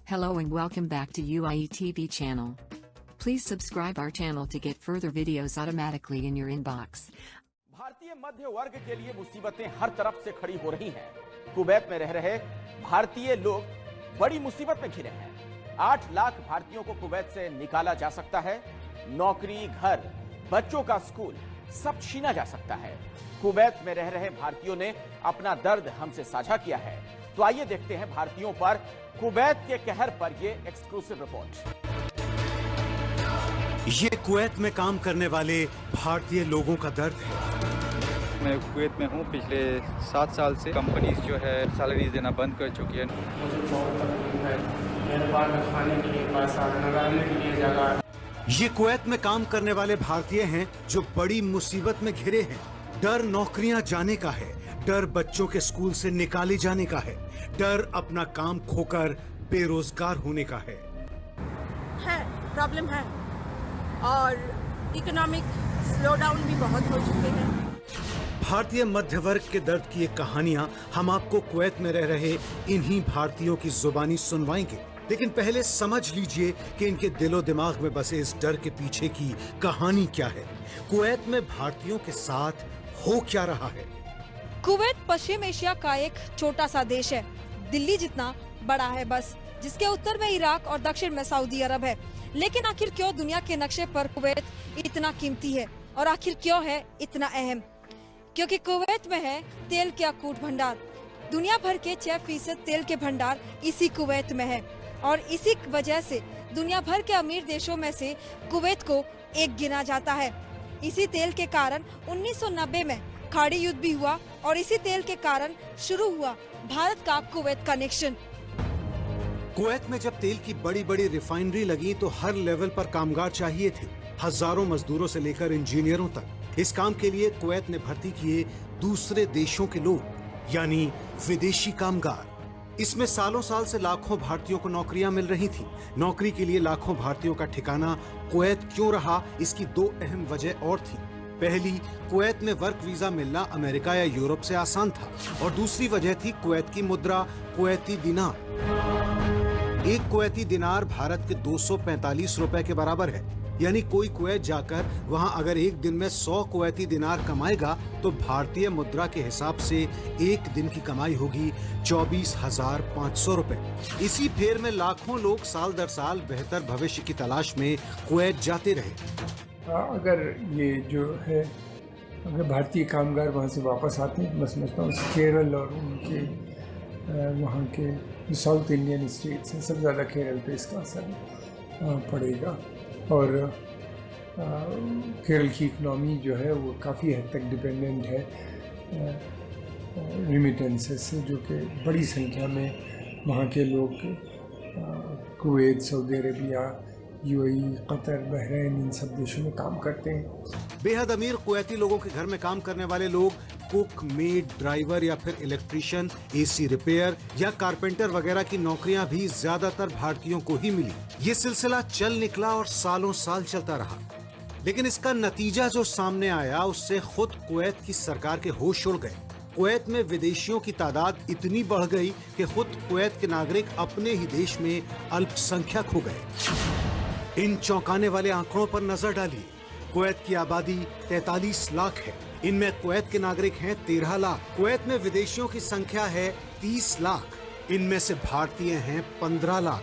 Hello and welcome back to UIE TV channel. Please subscribe our channel to get further videos automatically in your inbox. भारतीय मध्य वर्ग के लिए मुसीबतें हर तरफ से खड़ी हो रही हैं। कुवैत में रह रहे भारतीय लोग बड़ी मुसीबत में घिरे हैं। 8 लाख भारतीयों को कुवैत से निकाला जा सकता है। नौकरी, घर, बच्चों का स्कूल सब छीना जा सकता है। कुवैत में रह रहे भारतीयों ने अपना दर्द हमसे साझा किया है। तो आइए देखते हैं भारतीयों पर कुवैत के कहर पर ये एक्सक्लूसिव रिपोर्ट। ये कुवैत में काम करने वाले भारतीय लोगों का दर्द है। मैं कुवैत में हूँ पिछले 7 साल से। कंपनीज जो है सैलरी देना बंद कर चुकी है। मुझे बहुत तकलीफ है, मेरे पास खाने के लिए पैसा, न रहने के लिए जगह। ये कुवैत में काम करने वाले भारतीय हैं जो बड़ी मुसीबत में घिरे हैं। डर नौकरियां जाने का है, डर बच्चों के स्कूल से निकाले जाने का है, डर अपना काम खोकर बेरोजगार होने का है। प्रॉब्लम है और इकोनॉमिक स्लोडाउन भी बहुत हो चुके हैं। भारतीय मध्य वर्ग के दर्द की ये कहानियां हम आपको कुवैत में रह रहे इन्हीं भारतीयों की जुबानी सुनवाएंगे। लेकिन पहले समझ लीजिए कि इनके दिलो दिमाग में बसे इस डर के पीछे की कहानी क्या है। कुवैत में भारतीयों के साथ हो क्या रहा है। कुवैत पश्चिम एशिया का एक छोटा सा देश है, दिल्ली जितना बड़ा है बस, जिसके उत्तर में इराक और दक्षिण में सऊदी अरब है। लेकिन आखिर क्यों दुनिया के नक्शे पर कुवैत इतना कीमती है और आखिर क्यों है इतना अहम? क्योंकि कुवैत में है तेल के अकूट भंडार। दुनिया भर के 6% तेल के भंडार इसी कुवैत में है और इसी वजह से दुनिया भर के अमीर देशों में से कुवैत को एक गिना जाता है। इसी तेल के कारण 1990 में खाड़ी युद्ध भी हुआ और इसी तेल के कारण शुरू हुआ भारत का कुवैत कनेक्शन। कुवैत में जब तेल की बड़ी बड़ी रिफाइनरी लगी तो हर लेवल पर कामगार चाहिए थे, हजारों मजदूरों से लेकर इंजीनियरों तक। इस काम के लिए कुवैत ने भर्ती किए दूसरे देशों के लोग, यानी विदेशी कामगार। इसमें सालों साल से लाखों भारतीयों को नौकरियां मिल रही थी। नौकरी के लिए लाखों भारतीयों का ठिकाना कुवैत क्यों रहा, इसकी 2 अहम वजह और थी। पहली, कुवैत में वर्क वीजा मिलना अमेरिका या यूरोप से आसान था और दूसरी वजह थी कुवैत की मुद्रा कुवैती दिनार। एक कुवैती दिनार भारत के 245 रुपए के बराबर है। यानी कोई कुवैत जाकर वहां अगर एक दिन में 100 कुवैती दिनार कमाएगा तो भारतीय मुद्रा के हिसाब से एक दिन की कमाई होगी 24,500 रुपए। इसी फेर में लाखों लोग साल दर साल बेहतर भविष्य की तलाश में कुवैत जाते रहे। अगर ये जो है, अगर भारतीय कामगार वहाँ से वापस आते हैं, मैं समझता हूँ केरल और उनके वहाँ के साउथ इंडियन स्टेट्स हैं, सबसे ज़्यादा केरल पे इसका असर पड़ेगा। और केरल की इकनॉमी जो है वो काफ़ी हद तक डिपेंडेंट है रिमिटेंसेस से, जो कि बड़ी संख्या में वहाँ के लोग Kuwait, Saudi Arabia, UAE, Qatar, Bahrain, इन सब देशों में काम करते हैं। बेहद अमीर कुवैती लोगों के घर में काम करने वाले लोग कुक, मेड, ड्राइवर या फिर इलेक्ट्रिशियन, एसी रिपेयर या कारपेंटर वगैरह की नौकरियां भी ज्यादातर भारतीयों को ही मिली। ये सिलसिला चल निकला और सालों साल चलता रहा। लेकिन इसका नतीजा जो सामने आया उससे खुद कुवैत की सरकार के होश उड़ गए। कुवैत में विदेशियों की तादाद इतनी बढ़ गई कि खुद कुवैत के नागरिक अपने ही देश में अल्पसंख्यक हो गए। इन चौंकाने वाले आंकड़ों पर नजर डालिए। कुवैत की आबादी 43 लाख है। इनमें कुवैत के नागरिक हैं 13 लाख। कुवैत में विदेशियों की संख्या है 30 लाख। इनमें से भारतीय हैं 15 लाख।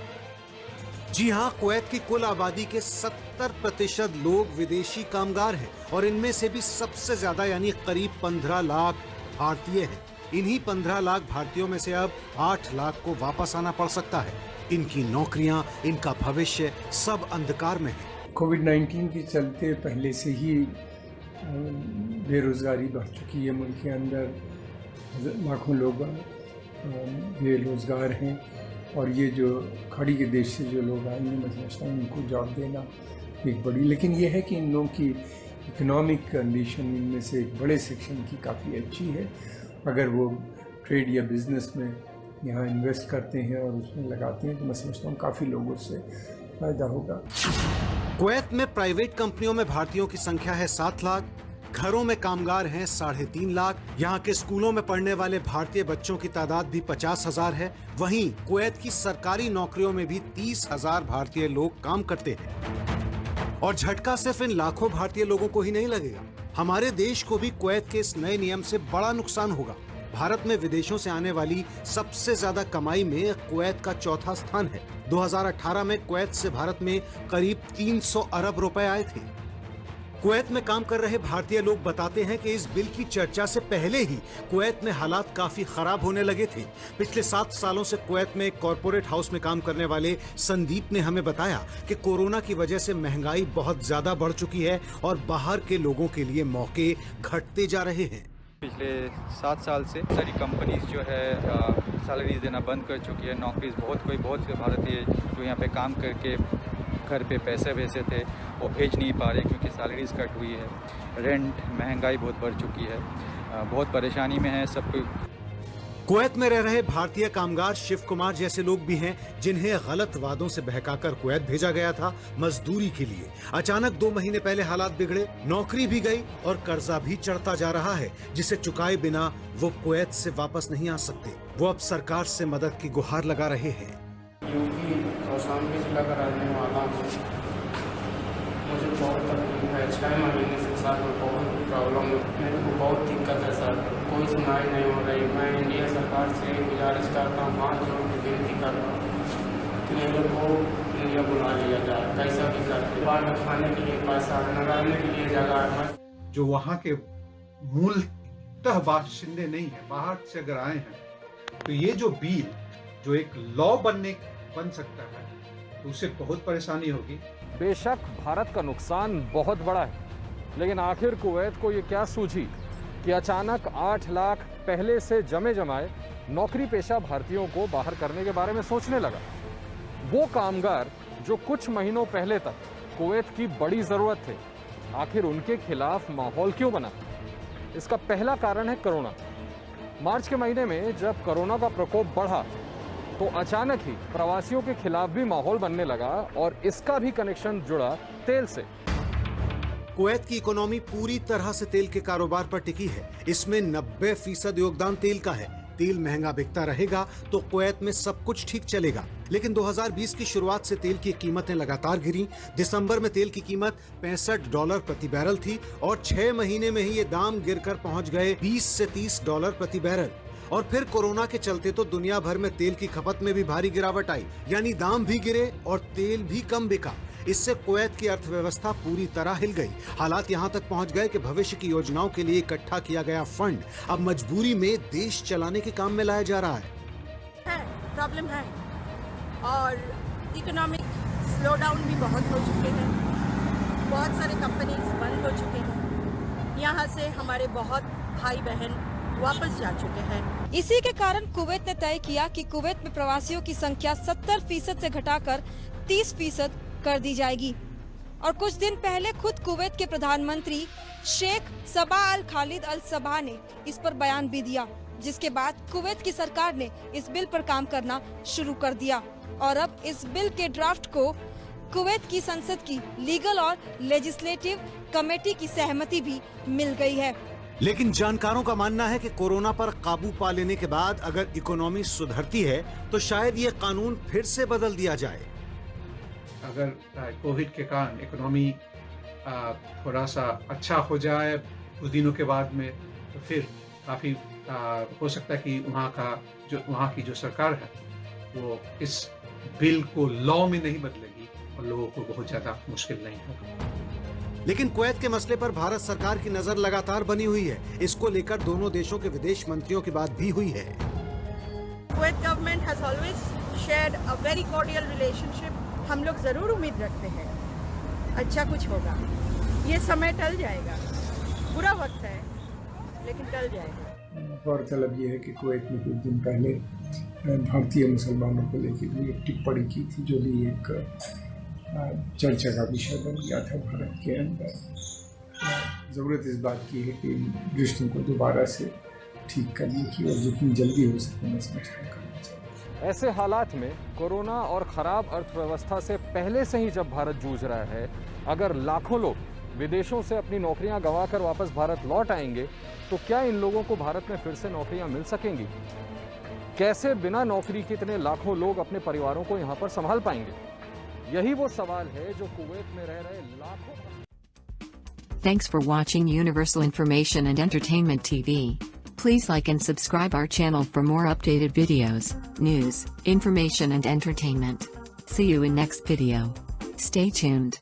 जी हाँ, कुवैत की कुल आबादी के 70% लोग विदेशी कामगार हैं और इनमें से भी सबसे ज्यादा यानी करीब 15 लाख भारतीय हैं। इन्हीं 15 लाख भारतीयों में से अब 8 लाख को वापस आना पड़ सकता है। इनकी नौकरियां, इनका भविष्य सब अंधकार में है। कोविड-19 के चलते पहले से ही बेरोज़गारी बढ़ चुकी है। मुल्क के अंदर लाखों लोग बेरोज़गार हैं और ये जो खाड़ी के देश से जो लोग आएंगे, मैं समझता हूँ उनको जॉब देना एक बड़ी, लेकिन ये है कि इन लोगों की इकोनॉमिक कंडीशन इनमें से एक बड़े सेक्शन की काफ़ी अच्छी है। अगर वो ट्रेड या बिज़नेस में यहाँ इन्वेस्ट करते हैं और उसमें लगाते हैं तो मैं समझता हूँ काफ़ी लोगों से फ़ायदा होगा। कुवैत में प्राइवेट कंपनियों में भारतीयों की संख्या है 7 लाख, घरों में कामगार हैं 3.5 लाख। यहाँ के स्कूलों में पढ़ने वाले भारतीय बच्चों की तादाद भी 50,000 है। वहीं कुवैत की सरकारी नौकरियों में भी 30,000 भारतीय लोग काम करते हैं। और झटका सिर्फ इन लाखों भारतीय लोगों को ही नहीं लगेगा, हमारे देश को भी कुवैत के इस नए नियम से बड़ा नुकसान होगा। भारत में विदेशों से आने वाली सबसे ज्यादा कमाई में कुवैत का चौथा स्थान है। 2018 में कुवैत से भारत में करीब 300 अरब रुपए आए थे। कुवैत में काम कर रहे भारतीय लोग बताते हैं कि इस बिल की चर्चा से पहले ही कुवैत में हालात काफी खराब होने लगे थे। पिछले 7 सालों से कुवैत में एक कॉर्पोरेट हाउस में काम करने वाले संदीप ने हमें बताया कि कोरोना की वजह से महंगाई बहुत ज्यादा बढ़ चुकी है और बाहर के लोगों के लिए मौके घटते जा रहे हैं। पिछले 7 साल से सारी कंपनीज जो है सैलरीज देना बंद कर चुकी है। नौकरीज बहुत से भारतीय जो यहाँ पे काम करके घर पे पैसे भेजे थे वो भेज नहीं पा रहे क्योंकि सैलरीज कट हुई है। रेंट महंगाई बहुत बढ़ चुकी है, बहुत परेशानी में है सब कोई। कुवैत में रह रहे भारतीय कामगार शिव कुमार जैसे लोग भी हैं जिन्हें गलत वादों से बहकाकर कुवैत भेजा गया था मजदूरी के लिए। अचानक 2 महीने पहले हालात बिगड़े, नौकरी भी गई और कर्जा भी चढ़ता जा रहा है जिसे चुकाए बिना वो कुवैत से वापस नहीं आ सकते। वो अब सरकार से मदद की गुहार लगा रहे हैं। यूपी कौशाम्बी जिला का रहने वाला हूँ। मुझे बहुत तकलीफ है, 6 महीने से सर में बहुत प्रॉब्लम है, मेरे को बहुत दिक्कत है सर, कोई सुनाई नहीं हो रही। मैं इंडिया सरकार से गुजारिश करता हूँ, हाथ जोड़ के विनती कर रहा हूँ कि मेरे को इंडिया बुला लिया जाए, कैसा भी करके। बाहर में खाने के लिए पैसा है, न रहने के लिए जगह है। जो वहाँ के मूलतः बाशिंदे नहीं है, बाहर से अगर आए हैं तो ये जो बिल जो एक लॉ बन सकता है तो उसे बहुत परेशानी होगी। बेशक भारत का नुकसान बहुत बड़ा है, लेकिन आखिर कुवैत को ये क्या सूझी कि अचानक 8 लाख पहले से जमे जमाए नौकरी पेशा भारतीयों को बाहर करने के बारे में सोचने लगा। वो कामगार जो कुछ महीनों पहले तक कुवैत की बड़ी ज़रूरत थे, आखिर उनके खिलाफ माहौल क्यों बना? इसका पहला कारण है कोरोना। मार्च के महीने में जब कोरोना का प्रकोप बढ़ा तो अचानक ही प्रवासियों के खिलाफ भी माहौल बनने लगा और इसका भी कनेक्शन जुड़ा तेल से। कुवैत की इकोनॉमी पूरी तरह से तेल के कारोबार पर टिकी है। इसमें 90% योगदान तेल का है। तेल महंगा बिकता रहेगा तो कुवैत में सब कुछ ठीक चलेगा। लेकिन 2020 की शुरुआत से तेल की कीमतें लगातार गिरी। दिसंबर में तेल की कीमत $65 प्रति बैरल थी और 6 महीने में ही ये दाम गिरकर पहुंच गए $20 से $30 प्रति बैरल। और फिर कोरोना के चलते तो दुनिया भर में तेल की खपत में भी भारी गिरावट आई, यानी दाम भी गिरे और तेल भी कम बिका। इससे कुवैत की अर्थव्यवस्था पूरी तरह हिल गई। हालात यहाँ तक पहुँच गए कि भविष्य की योजनाओं के लिए इकट्ठा किया गया फंड अब मजबूरी में देश चलाने के काम में लाया जा रहा है। प्रॉब्लम है और इकोनॉमिक स्लो डाउन भी बहुत हो चुके हैं, बहुत सारे कंपनीज बंद हो चुके हैं। यहाँ से हमारे बहुत भाई बहन वापस जा चुके हैं। इसी के कारण कुवैत ने तय किया कि कुवैत में प्रवासियों की संख्या 70% से घटाकर 30% कर दी जाएगी। और कुछ दिन पहले खुद कुवैत के प्रधानमंत्री शेख सबाह अल खालिद अल सबाह ने इस पर बयान भी दिया, जिसके बाद कुवैत की सरकार ने इस बिल पर काम करना शुरू कर दिया और अब इस बिल के ड्राफ्ट को कुवैत की संसद की लीगल और लेजिस्लेटिव कमेटी की सहमति भी मिल गई है। लेकिन जानकारों का मानना है कि कोरोना पर काबू पा लेने के बाद अगर इकोनॉमी सुधरती है तो शायद ये कानून फिर से बदल दिया जाए। अगर कोविड के कारण इकोनॉमी थोड़ा सा अच्छा हो जाए कुछ दिनों के बाद में, तो फिर काफ़ी हो सकता है कि वहाँ की जो सरकार है वो इस बिल को लॉ में नहीं बदलेगी और लोगों को बहुत ज़्यादा मुश्किल नहीं होगा। लेकिन कुवैत के मसले पर भारत सरकार की नजर लगातार बनी हुई है। इसको लेकर दोनों देशों के विदेश मंत्रियों की बात भी हुई है। Kuwait government has always shared a very cordial relationship. हम लोग जरूर उम्मीद रखते हैं अच्छा कुछ होगा। ये समय टल जाएगा, बुरा वक्त है लेकिन टल जाएगा। गौरतलब ये है कि कुवैत में कुछ दिन पहले भारतीय मुसलमानों को लेकर भी एक टिप्पणी की थी, जो भी एक चर्चा का विषय बन गया था भारत के अंदर। ज़रूरत इस बात की है कि रिश्तों को दोबारा से ठीक करने की और जितनी जल्दी हो सके मसला करना चाहिए। ऐसे हालात में कोरोना और ख़राब अर्थव्यवस्था से पहले से ही जब भारत जूझ रहा है, अगर लाखों लोग विदेशों से अपनी नौकरियां गंवाकर वापस भारत लौट आएंगे तो क्या इन लोगों को भारत में फिर से नौकरियां मिल सकेंगी? कैसे बिना नौकरी के इतने लाखों लोग अपने परिवारों को यहां पर संभाल पाएंगे? यही वो सवाल है जो कुवैत में रह रहे लाखों। Thanks for watching Universal Information and Entertainment TV. Please like and subscribe our channel for more updated videos, news, information and entertainment. See you in next video. Stay tuned.